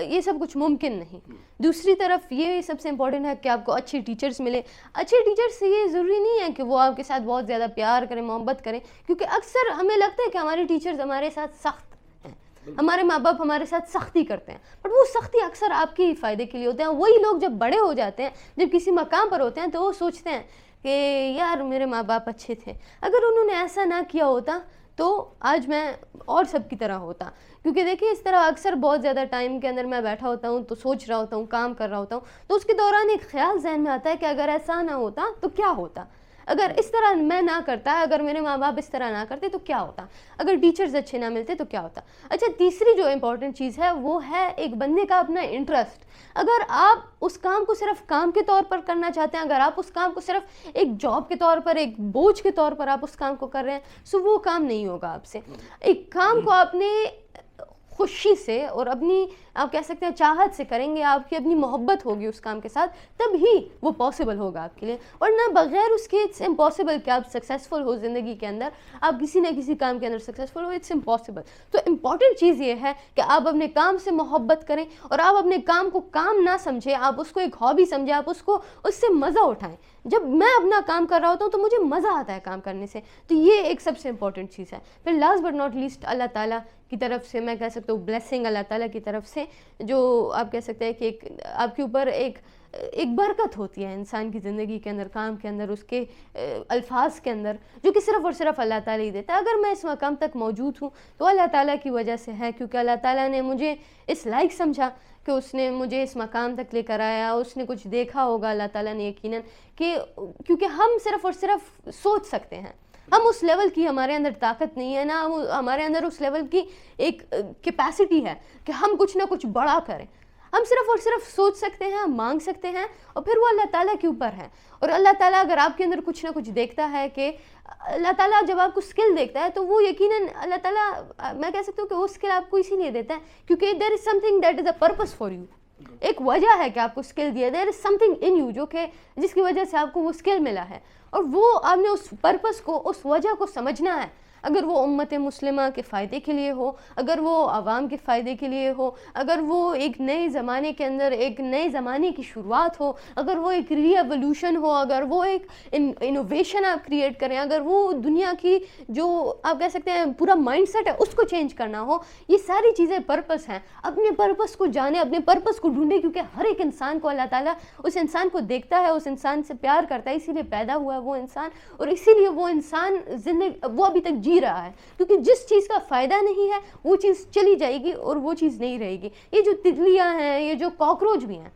یہ سب کچھ ممکن نہیں. دوسری طرف یہ سب سے امپورٹنٹ ہے کہ آپ کو اچھے ٹیچرز ملے. اچھے ٹیچرز سے یہ ضروری نہیں ہے کہ وہ آپ کے ساتھ بہت زیادہ پیار کریں, محبت کریں, کیونکہ اکثر ہمیں لگتا ہے کہ ہمارے ٹیچرز ہمارے ساتھ سخت ہیں, ہمارے ماں باپ ہمارے ساتھ سختی کرتے ہیں, بٹ وہ سختی اکثر آپ کے فائدے کے لیے ہوتے ہیں. وہی لوگ جب بڑے ہو جاتے ہیں, جب کسی مقام پر ہوتے ہیں, تو وہ سوچتے ہیں کہ یار میرے ماں باپ اچھے تھے, اگر انہوں نے ایسا نہ کیا ہوتا تو آج میں اور سب کی طرح ہوتا. کیونکہ دیکھیں اس طرح اکثر بہت زیادہ ٹائم کے اندر میں بیٹھا ہوتا ہوں تو سوچ رہا ہوتا ہوں, کام کر رہا ہوتا ہوں, تو اس کے دوران ایک خیال ذہن میں آتا ہے کہ اگر ایسا نہ ہوتا تو کیا ہوتا, اگر اس طرح میں نہ کرتا, اگر میرے ماں باپ اس طرح نہ کرتے تو کیا ہوتا, اگر ٹیچرز اچھے نہ ملتے تو کیا ہوتا. اچھا, تیسری جو امپورٹنٹ چیز ہے وہ ہے ایک بندے کا اپنا انٹرسٹ. اگر آپ اس کام کو صرف کام کے طور پر کرنا چاہتے ہیں, اگر آپ اس کام کو صرف ایک جاب کے طور پر, ایک بوجھ کے طور پر آپ اس کام کو کر رہے ہیں, سو وہ کام نہیں ہوگا آپ سے. ایک کام کو آپ نے خوشی سے اور اپنی آپ کہہ سکتے ہیں چاہت سے کریں گے, آپ کی اپنی محبت ہوگی اس کام کے ساتھ, تب ہی وہ پاسبل ہوگا آپ کے لیے. اور نہ بغیر اس کے اٹس امپاسبل کہ آپ سکسیزفل ہو زندگی کے اندر, آپ کسی نہ کسی کام کے اندر سکسیزفل ہو, اٹس امپاسبل. تو امپورٹنٹ چیز یہ ہے کہ آپ اپنے کام سے محبت کریں اور آپ اپنے کام کو کام نہ سمجھیں, آپ اس کو ایک ہابی سمجھیں, آپ اس سے مزہ اٹھائیں. جب میں اپنا کام کر رہا ہوتا ہوں تو مجھے مزہ آتا ہے کام کرنے سے, تو یہ ایک سب سے امپورٹنٹ چیز ہے. پھر لاسٹ بٹ ناٹ لیسٹ, اللہ تعالیٰ کی طرف سے میں کہہ سکتا ہوں بلیسنگ, اللہ تعالیٰ کی طرف سے جو آپ کہہ سکتے ہیں کہ ایک آپ کے اوپر ایک برکت ہوتی ہے انسان کی زندگی کے اندر, کام کے اندر, اس کے الفاظ کے اندر, جو کہ صرف اور صرف اللہ تعالیٰ ہی دیتا ہے. اگر میں اس مقام تک موجود ہوں تو اللہ تعالیٰ کی وجہ سے ہے, کیونکہ اللہ تعالیٰ نے مجھے اس لائق سمجھا کہ اس نے مجھے اس مقام تک لے کر آیا. اس نے کچھ دیکھا ہوگا اللہ تعالیٰ نے یقیناً, کہ کیونکہ ہم صرف اور صرف سوچ سکتے ہیں, ہم اس لیول کی ہمارے اندر طاقت نہیں ہے, نہ ہمارے اندر اس لیول کی ایک کیپیسٹی ہے کہ ہم کچھ نہ کچھ بڑا کریں. ہم صرف اور صرف سوچ سکتے ہیں, مانگ سکتے ہیں, اور پھر وہ اللہ تعالیٰ کے اوپر ہے. اور اللہ تعالیٰ اگر آپ کے اندر کچھ نہ کچھ دیکھتا ہے, کہ اللہ تعالیٰ جب آپ کو اسکل دیکھتا ہے تو وہ یقیناً اللہ تعالیٰ میں کہہ سکتی ہوں کہ وہ اسکل آپ کو اسی لیے دیتا ہے کیونکہ there is something that is a purpose for you. ایک وجہ ہے کہ آپ کو اسکل دیا, دیر is some thing in you جو کہ جس کی وجہ سے آپ کو وہ اسکل ملا ہے, اور وہ آپ نے اس پرپز کو, اس وجہ کو سمجھنا ہے. اگر وہ امت مسلمہ کے فائدے کے لیے ہو, اگر وہ عوام کے فائدے کے لیے ہو, اگر وہ ایک نئے زمانے کے اندر ایک نئے زمانے کی شروعات ہو, اگر وہ ایک ری ایولیوشن ہو, اگر وہ ایک انوویشن آپ کریٹ کریں, اگر وہ دنیا کی جو آپ کہہ سکتے ہیں پورا مائنڈ سیٹ ہے اس کو چینج کرنا ہو, یہ ساری چیزیں پرپس ہیں. اپنے پرپس کو جانیں, اپنے پرپس کو ڈھونڈیں, کیونکہ ہر ایک انسان کو اللہ تعالیٰ اس انسان کو دیکھتا ہے, اس انسان سے پیار کرتا ہے, اسی لیے پیدا ہوا ہے وہ انسان, اور اسی لیے وہ انسان زندگی وہ ابھی تک جی رہا ہے. کیونکہ جس چیز کا فائدہ نہیں ہے وہ چیز چلی جائے گی اور وہ چیز نہیں رہے گی. یہ جو تتلیاں ہیں, یہ جو کاکروچ بھی ہیں,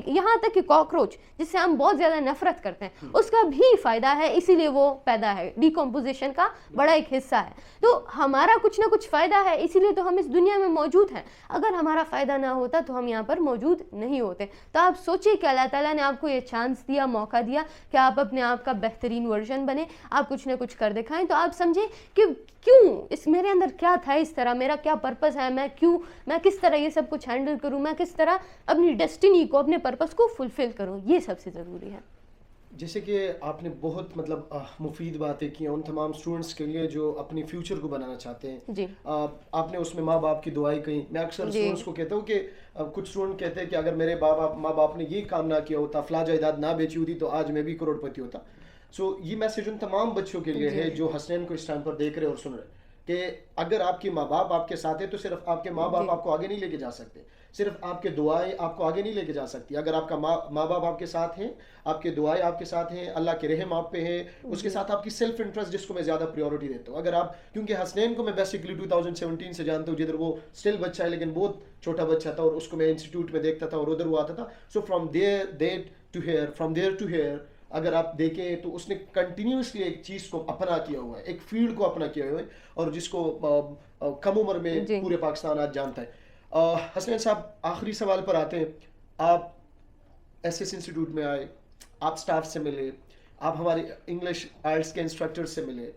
یہاں تک کہ کاکروچ جس سے ہم بہت زیادہ نفرت کرتے ہیں, اس کا بھی فائدہ ہے, اسی لیے وہ پیدا ہے. ڈیکمپوزیشن کا بڑا ایک حصہ ہے. تو ہمارا کچھ نہ کچھ فائدہ ہے, اسی لیے تو ہم اس دنیا میں موجود ہیں. اگر ہمارا فائدہ نہ ہوتا تو ہم یہاں پر موجود نہیں ہوتے. تو آپ سوچیں کہ اللہ تعالیٰ نے آپ کو یہ چانس دیا, موقع دیا کہ آپ اپنے آپ کا بہترین ورژن بنیں, آپ کچھ نہ کچھ کر دکھائیں. تو آپ سمجھیں کہ کیوں اس میرے اندر کیا تھا, اس طرح میرا کیا پرپس ہے, میں کس طرح یہ سب کچھ ہینڈل کروں, میں کس طرح اپنی ڈیسٹینی کو, اپنے پرپس کو فلفل کروں. یہ سب سے ضروری ہے. جیسے کہ آپ نے بہت مفید باتیں کی ہیں ان تمام اسٹوڈنٹس کے لیے جو اپنی فیوچر کو بنانا چاہتے ہیں. جی, آپ نے اس میں ماں باپ کی دعائیں کہیں. میں اکثر اسٹوڈنٹس کو کہتا ہوں کہ کچھ اسٹوڈنٹ کہتے ہیں کہ اگر میرے ماں باپ نے یہ کام نہ کیا ہوتا, فلاں جائیداد نہ بیچی ہوتی, تو آج میں بھی کروڑ پتی ہوتا. سو یہ میسج ان تمام بچوں کے لیے ہے جو حسنین کو اس ٹائم پر دیکھ رہے اور سن رہے کہ اگر آپ کے ماں باپ آپ کے ساتھ ہیں تو صرف آپ کے ماں باپ آپ کو آگے نہیں لے کے جا سکتے, صرف آپ کے دعائیں آپ کو آگے نہیں لے کے جا سکتی. اگر آپ کا ماں باپ آپ کے ساتھ ہیں, آپ کے دعائیں آپ کے ساتھ ہیں, اللہ کے رحم آپ پہ ہیں, اس کے ساتھ آپ کی سیلف انٹرسٹ جس کو میں زیادہ پریورٹی دیتا ہوں. اگر آپ, کیونکہ حسنین کو میں بیسکلی 2017 سے جانتا ہوں, جدھر وہ اسٹل بچہ ہے لیکن بہت چھوٹا بچہ تھا, اور اس کو میں انسٹیٹیوٹ میں دیکھتا تھا اور ادھر وہ آتا تھا. So from there to here اگر آپ دیکھیں تو اس نے کنٹینیوسلی ایک چیز کو اپنا کیا ہوا ہے, ایک فیلڈ کو اپنا کیا ہوا ہے, اور جس کو کم عمر میں پورے پاکستان آج جانتا ہے. حسنین صاحب, آخری سوال پر آتے ہیں. آپ ایس ایس انسٹیٹیوٹ میں آئے, آپ سٹاف سے ملے, آپ ہمارے انگلش آئلٹس کے انسٹرکٹر سے ملے,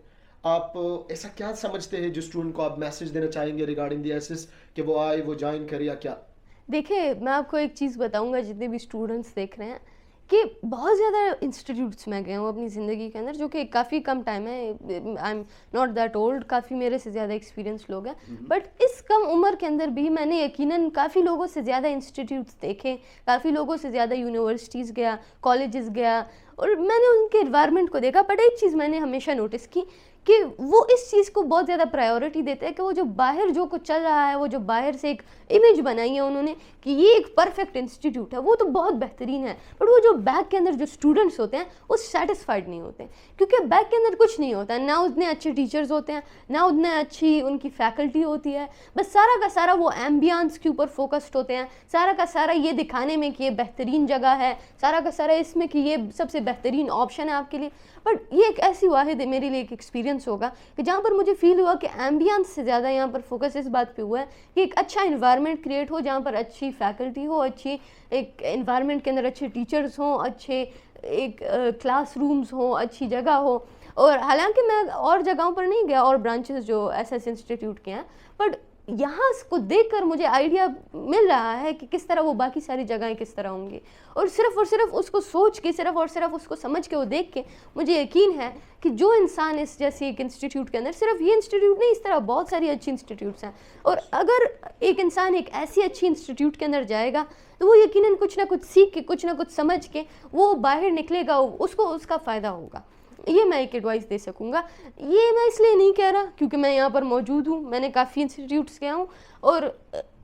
آپ ایسا کیا سمجھتے ہیں جو اسٹوڈنٹ کو آپ میسج دینا چاہیں گے ریگارڈنگ دی ایس ایس, کہ وہ آئے, وہ جوائن کرے, یا کیا؟ دیکھیں میں آپ کو ایک چیز بتاؤں گا, جتنے بھی اسٹوڈنٹس دیکھ رہے ہیں, کہ بہت زیادہ انسٹیٹیوٹس میں گئے ہوں اپنی زندگی کے اندر, جو کہ کافی کم ٹائم ہے, I am not that old, کافی میرے سے زیادہ ایکسپیرینس لوگ ہیں, بٹ اس کم عمر کے اندر بھی میں نے یقیناً کافی لوگوں سے زیادہ انسٹیٹیوٹس دیکھے, کافی لوگوں سے زیادہ یونیورسٹیز گیا, کالجز گیا, اور میں نے ان کے انوائرمنٹ کو دیکھا. بٹ ایک چیز میں نے ہمیشہ نوٹس کی کہ وہ اس چیز کو بہت زیادہ پرائیورٹی دیتے ہیں کہ وہ جو باہر جو کچھ چل رہا ہے, وہ جو باہر سے ایک امیج بنائی ہے انہوں نے کہ یہ ایک پرفیکٹ انسٹیٹیوٹ ہے, وہ تو بہت بہترین ہے, بٹ وہ جو بیک کے اندر جو اسٹوڈنٹس ہوتے ہیں وہ سیٹسفائڈ نہیں ہوتے, کیونکہ بیک کے اندر کچھ نہیں ہوتا ہے, نہ اتنے اچھے ٹیچرز ہوتے ہیں, نہ اتنے اچھی ان کی فیکلٹی ہوتی ہے, بس سارا کا سارا وہ ایمبیانس کے اوپر فوکسڈ ہوتے ہیں, سارا کا سارا یہ دکھانے میں کہ یہ بہترین جگہ ہے, سارا کا سارا اس میں کہ یہ سب سے بہترین آپشن ہے آپ کے لیے. بٹ یہ ایک ایسی واحد ہے میرے لیے ایک ایکسپیرینس ہوگا کہ جہاں پر مجھے فیل ہوا کہ ایمبیانس سے زیادہ یہاں پر فوکس اس بات پہ ہوا ہے کہ ایک اچھا انوائرمنٹ کریٹ ہو, جہاں پر اچھی فیکلٹی ہو, اچھی ایک انوائرمنٹ کے اندر اچھے ٹیچرز ہوں, اچھے ایک کلاس رومز ہوں, اچھی جگہ ہو. اور حالانکہ میں اور جگہوں پر نہیں گیا, اور برانچز جو ایس ایس انسٹیٹیوٹ کے ہیں, بٹ یہاں اس کو دیکھ کر مجھے آئیڈیا مل رہا ہے کہ کس طرح وہ باقی ساری جگہیں کس طرح ہوں گی. اور صرف اس کو سوچ کے, صرف اس کو سمجھ کے, وہ دیکھ کے مجھے یقین ہے کہ جو انسان اس جیسی ایک انسٹیٹیوٹ کے اندر, صرف یہ انسٹیٹیوٹ نہیں, اس طرح بہت ساری اچھی انسٹیٹیوٹس ہیں, اور اگر ایک انسان ایک ایسی اچھی انسٹیٹیوٹ کے اندر جائے گا تو وہ یقیناً کچھ نہ کچھ سیکھ کے, کچھ نہ کچھ سمجھ کے وہ باہر نکلے گا, اس کو اس کا فائدہ ہوگا. یہ میں ایک ایڈوائس دے سکوں گا. یہ میں اس لیے نہیں کہہ رہا کیونکہ میں یہاں پر موجود ہوں, میں نے کافی انسٹیٹیوٹس گیا ہوں, اور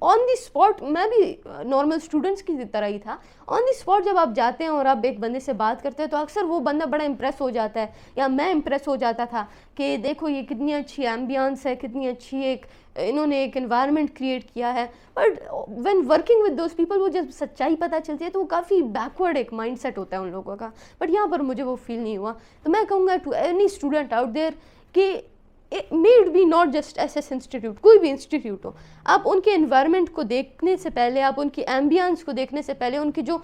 آن دی اسپاٹ میں بھی نارمل اسٹوڈنٹس کی طرح ہی تھا. آن دی اسپاٹ جب آپ جاتے ہیں اور آپ ایک بندے سے بات کرتے ہیں تو اکثر وہ بندہ بڑا امپریس ہو جاتا ہے, یا میں امپریس ہو جاتا تھا کہ دیکھو یہ کتنی اچھی ایمبیانس ہے, کتنی اچھی ایک انہوں نے ایک انوائرمنٹ کریٹ کیا ہے. But when working with those people, وہ جب سچائی پتہ چلتی ہے تو وہ کافی بیکورڈ ایک مائنڈ سیٹ ہوتا ہے ان لوگوں کا. بٹ یہاں پر مجھے وہ فیل نہیں ہوا. تو میں کہوں گا to any student out there کہ made be not just S S institute, کوئی بھی انسٹیٹیوٹ ہو, آپ ان کے انوائرمنٹ کو دیکھنے سے پہلے, آپ ان کی ایمبیانس کو دیکھنے سے پہلے, ان کی جو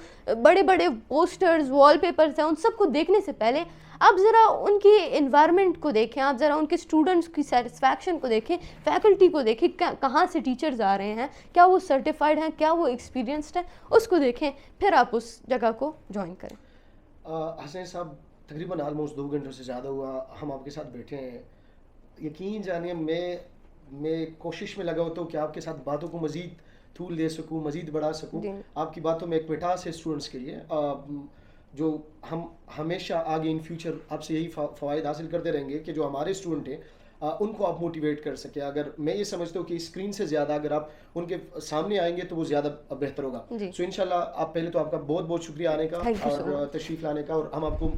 بڑے بڑے پوسٹرز, وال پیپرز ہیں, ان سب کو دیکھنے سے پہلے آپ ذرا ان کی انوائرمنٹ کو دیکھیں, آپ ذرا ان کے اسٹوڈنٹس کی سیٹسفیکشن کو دیکھیں, فیکلٹی کو دیکھیں, کہاں سے ٹیچرز آ رہے ہیں, کیا وہ سرٹیفائڈ ہیں, کیا وہ ایکسپیرینسڈ ہیں, اس کو دیکھیں, پھر آپ اس جگہ کو جوائن کریں. حسین صاحب, تقریباً آلموسٹ 2 گھنٹوں سے زیادہ ہوا ہم آپ کے ساتھ بیٹھے ہیں. یقین جانیے میں کوشش میں لگا ہوتا ہوں کہ آپ کے ساتھ باتوں کو مزید طول دے سکوں, مزید بڑھا سکوں. آپ کی باتوں میں ایک مٹاس ہے اسٹوڈنٹس کے لیے, جو ہم ہمیشہ آگے ان فیوچر آپ سے یہی فوائد حاصل کرتے رہیں گے کہ جو ہمارے اسٹوڈنٹ ہیں ان کو آپ موٹیویٹ کر سکیں. اگر میں یہ سمجھتا ہوں کہ اسکرین سے زیادہ اگر آپ ان کے سامنے آئیں گے تو وہ زیادہ بہتر ہوگا. سو انشاءاللہ آپ پہلے تو آپ کا بہت بہت شکریہ آنے کا اور تشریف لانے کا, اور ہم آپ کو